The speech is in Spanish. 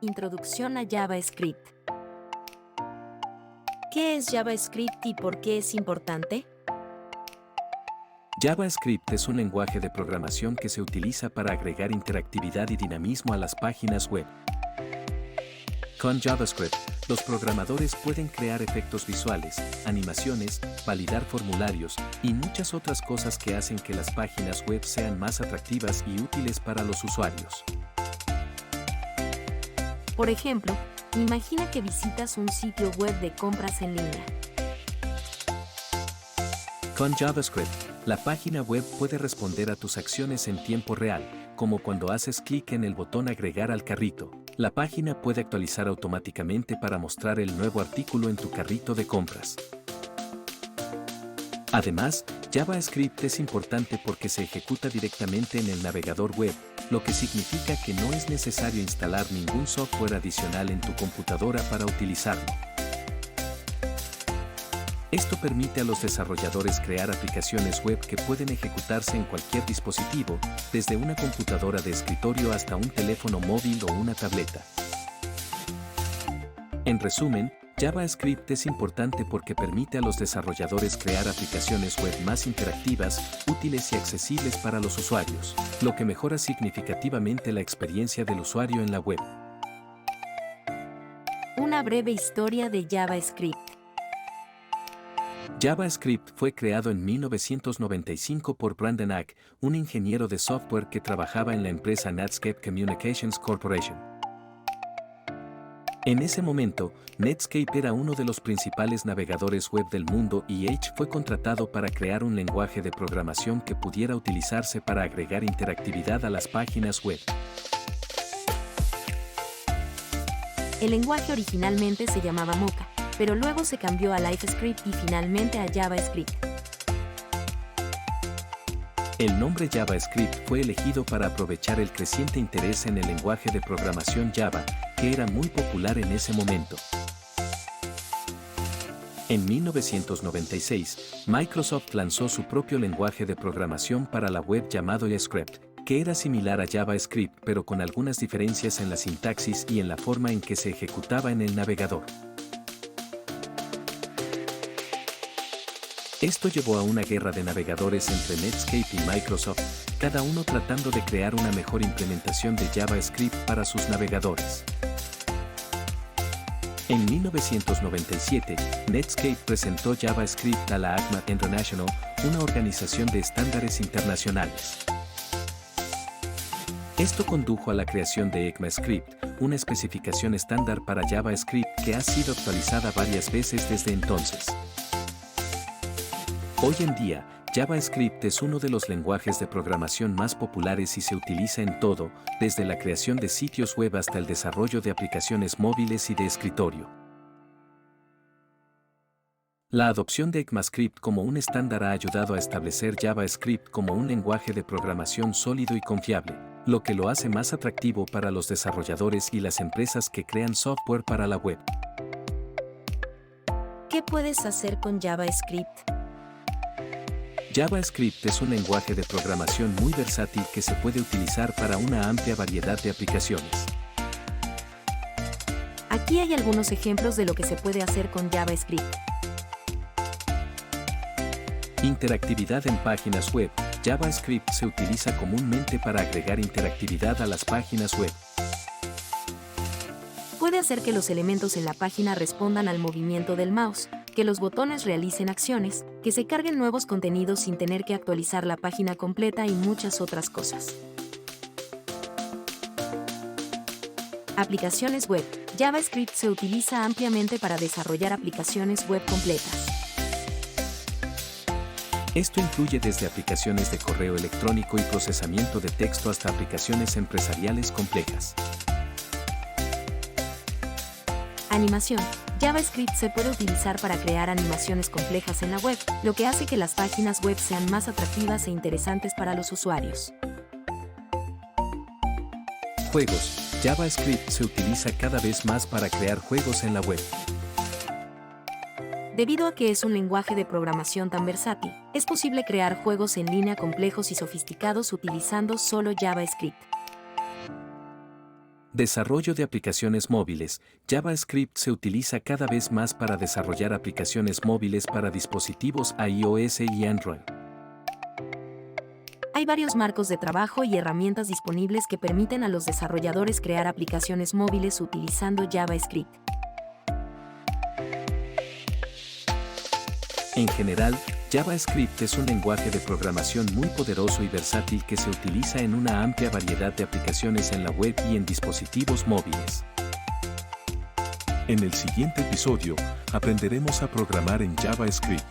Introducción a JavaScript. ¿Qué es JavaScript y por qué es importante? JavaScript es un lenguaje de programación que se utiliza para agregar interactividad y dinamismo a las páginas web. Con JavaScript, los programadores pueden crear efectos visuales, animaciones, validar formularios y muchas otras cosas que hacen que las páginas web sean más atractivas y útiles para los usuarios. Por ejemplo, imagina que visitas un sitio web de compras en línea. Con JavaScript, la página web puede responder a tus acciones en tiempo real, como cuando haces clic en el botón Agregar al carrito. La página puede actualizar automáticamente para mostrar el nuevo artículo en tu carrito de compras. Además, JavaScript es importante porque se ejecuta directamente en el navegador web, lo que significa que no es necesario instalar ningún software adicional en tu computadora para utilizarlo. Esto permite a los desarrolladores crear aplicaciones web que pueden ejecutarse en cualquier dispositivo, desde una computadora de escritorio hasta un teléfono móvil o una tableta. En resumen, JavaScript es importante porque permite a los desarrolladores crear aplicaciones web más interactivas, útiles y accesibles para los usuarios, lo que mejora significativamente la experiencia del usuario en la web. Una breve historia de JavaScript. JavaScript fue creado en 1995 por Brandon Ack, un ingeniero de software que trabajaba en la empresa Netscape Communications Corporation. En ese momento, Netscape era uno de los principales navegadores web del mundo y Edge fue contratado para crear un lenguaje de programación que pudiera utilizarse para agregar interactividad a las páginas web. El lenguaje originalmente se llamaba Mocha, pero luego se cambió a LiveScript y finalmente a JavaScript. El nombre JavaScript fue elegido para aprovechar el creciente interés en el lenguaje de programación Java, que era muy popular en ese momento. En 1996, Microsoft lanzó su propio lenguaje de programación para la web llamado JavaScript, que era similar a JavaScript pero con algunas diferencias en la sintaxis y en la forma en que se ejecutaba en el navegador. Esto llevó a una guerra de navegadores entre Netscape y Microsoft, cada uno tratando de crear una mejor implementación de JavaScript para sus navegadores. En 1997, Netscape presentó JavaScript a la ACMA International, una organización de estándares internacionales. Esto condujo a la creación de ECMAScript, una especificación estándar para JavaScript que ha sido actualizada varias veces desde entonces. Hoy en día, JavaScript es uno de los lenguajes de programación más populares y se utiliza en todo, desde la creación de sitios web hasta el desarrollo de aplicaciones móviles y de escritorio. La adopción de ECMAScript como un estándar ha ayudado a establecer JavaScript como un lenguaje de programación sólido y confiable, lo que lo hace más atractivo para los desarrolladores y las empresas que crean software para la web. ¿Qué puedes hacer con JavaScript? JavaScript es un lenguaje de programación muy versátil que se puede utilizar para una amplia variedad de aplicaciones. Aquí hay algunos ejemplos de lo que se puede hacer con JavaScript. Interactividad en páginas web. JavaScript se utiliza comúnmente para agregar interactividad a las páginas web. Puede hacer que los elementos en la página respondan al movimiento del mouse, que los botones realicen acciones, que se carguen nuevos contenidos sin tener que actualizar la página completa y muchas otras cosas. Aplicaciones web. JavaScript se utiliza ampliamente para desarrollar aplicaciones web completas. Esto incluye desde aplicaciones de correo electrónico y procesamiento de texto hasta aplicaciones empresariales complejas. Animación. JavaScript se puede utilizar para crear animaciones complejas en la web, lo que hace que las páginas web sean más atractivas e interesantes para los usuarios. Juegos. JavaScript se utiliza cada vez más para crear juegos en la web. Debido a que es un lenguaje de programación tan versátil, es posible crear juegos en línea complejos y sofisticados utilizando solo JavaScript. Desarrollo de aplicaciones móviles. JavaScript se utiliza cada vez más para desarrollar aplicaciones móviles para dispositivos iOS y Android. Hay varios marcos de trabajo y herramientas disponibles que permiten a los desarrolladores crear aplicaciones móviles utilizando JavaScript. En general, JavaScript es un lenguaje de programación muy poderoso y versátil que se utiliza en una amplia variedad de aplicaciones en la web y en dispositivos móviles. En el siguiente episodio, aprenderemos a programar en JavaScript.